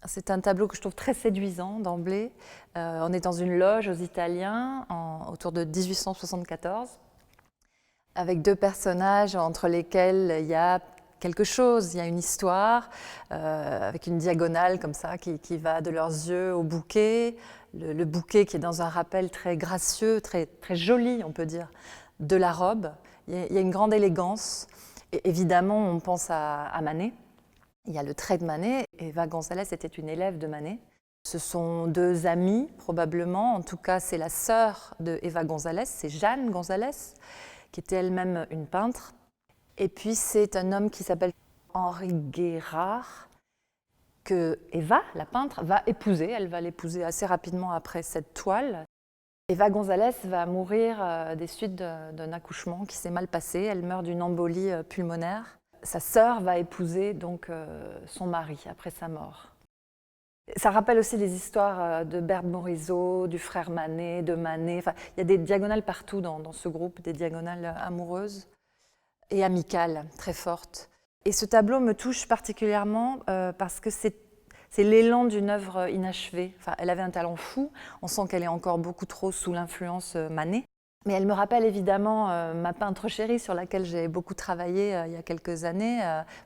C'est un tableau que je trouve très séduisant d'emblée. On est dans une loge aux Italiens autour de 1874, avec deux personnages entre lesquels il y a quelque chose, il y a une histoire, avec une diagonale comme ça qui va de leurs yeux au bouquet, le bouquet qui est dans un rappel très gracieux, très, très joli on peut dire, de la robe. Il y a une grande élégance, et évidemment on pense à Manet. Il y a le trait de Manet. Eva González était une élève de Manet. Ce sont deux amies, probablement. En tout cas, c'est la sœur de Eva González, c'est Jeanne González, qui était elle-même une peintre. Et puis, c'est un homme qui s'appelle Henri Guérard, que Eva, la peintre, va épouser. Elle va l'épouser assez rapidement après cette toile. Eva González va mourir des suites d'un accouchement qui s'est mal passé. Elle meurt d'une embolie pulmonaire. Sa sœur va épouser donc son mari après sa mort. Ça rappelle aussi les histoires de Berthe Morisot, du frère Manet, de Manet. Enfin, il y a des diagonales partout dans ce groupe, des diagonales amoureuses et amicales, très fortes. Et ce tableau me touche particulièrement parce que c'est l'élan d'une œuvre inachevée. Enfin, elle avait un talent fou, on sent qu'elle est encore beaucoup trop sous l'influence Manet. Mais elle me rappelle évidemment ma peintre chérie sur laquelle j'ai beaucoup travaillé il y a quelques années,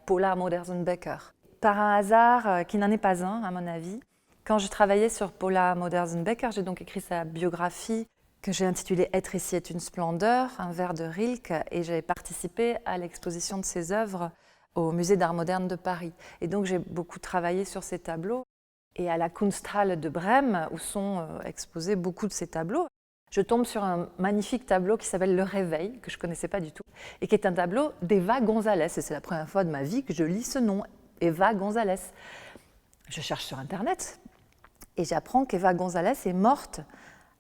Paula Modersohn-Becker. Par un hasard qui n'en est pas un, à mon avis, quand je travaillais sur Paula Modersohn-Becker, j'ai donc écrit sa biographie que j'ai intitulée « Être ici est une splendeur », un vers de Rilke, et j'ai participé à l'exposition de ses œuvres au Musée d'art moderne de Paris. Et donc j'ai beaucoup travaillé sur ces tableaux. Et à la Kunsthalle de Brême, où sont exposés beaucoup de ces tableaux, je tombe sur un magnifique tableau qui s'appelle « Le Réveil », que je ne connaissais pas du tout, et qui est un tableau d'Eva González. Et c'est la première fois de ma vie que je lis ce nom, Eva González. Je cherche sur Internet et j'apprends qu'Eva González est morte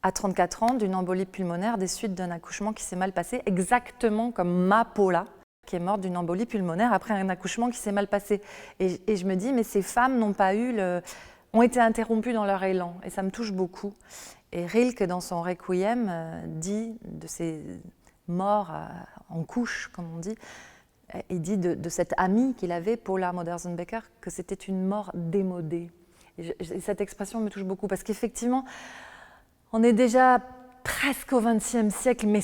à 34 ans d'une embolie pulmonaire des suites d'un accouchement qui s'est mal passé, exactement comme ma Paula, qui est morte d'une embolie pulmonaire après un accouchement qui s'est mal passé. Et je me dis, mais ces femmes ont été interrompues dans leur élan, et ça me touche beaucoup. Et Rilke, dans son Requiem, dit de ces morts en couche, comme on dit, il dit de cette amie qu'il avait, Paula Modersohn-Becker, que c'était une mort démodée. Et cette expression me touche beaucoup, parce qu'effectivement, on est déjà presque au XXe siècle, mais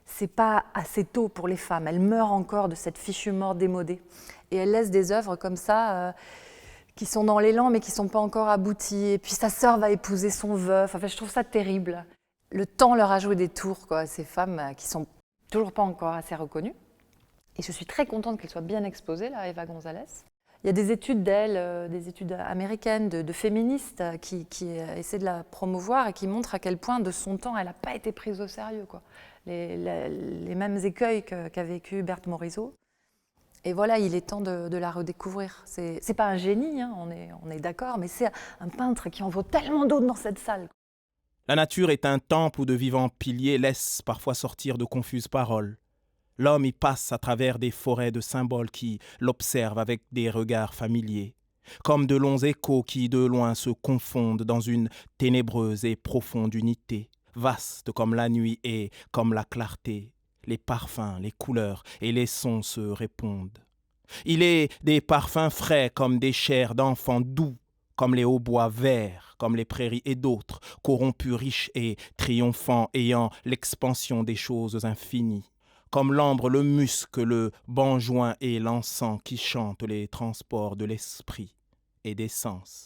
c'est pas assez tôt pour les femmes. Elles meurent encore de cette fichue mort démodée. Et elles laissent des œuvres comme ça, qui sont dans l'élan, mais qui ne sont pas encore abouties. Et puis sa sœur va épouser son veuf. Enfin, je trouve ça terrible. Le temps leur a joué des tours, quoi, ces femmes qui ne sont toujours pas encore assez reconnues. Et je suis très contente qu'elle soit bien exposée, là, Eva González. Il y a des études d'elle, des études américaines, de féministes qui essaient de la promouvoir et qui montrent à quel point, de son temps, elle n'a pas été prise au sérieux, quoi. Les mêmes écueils qu'a vécu Berthe Morisot. Et voilà, il est temps de la redécouvrir. C'est pas un génie, hein, on est d'accord, mais c'est un peintre qui en vaut tellement d'autres dans cette salle. La nature est un temple où de vivants piliers laissent parfois sortir de confuses paroles. L'homme y passe à travers des forêts de symboles qui l'observent avec des regards familiers, comme de longs échos qui de loin se confondent dans une ténébreuse et profonde unité, vaste comme la nuit et comme la clarté. Les parfums, les couleurs et les sons se répondent. Il est des parfums frais comme des chairs d'enfants, doux comme les hautbois, verts comme les prairies, et d'autres, corrompus, riches et triomphants, ayant l'expansion des choses infinies, comme l'ambre, le musc, le benjoin et l'encens qui chantent les transports de l'esprit et des sens.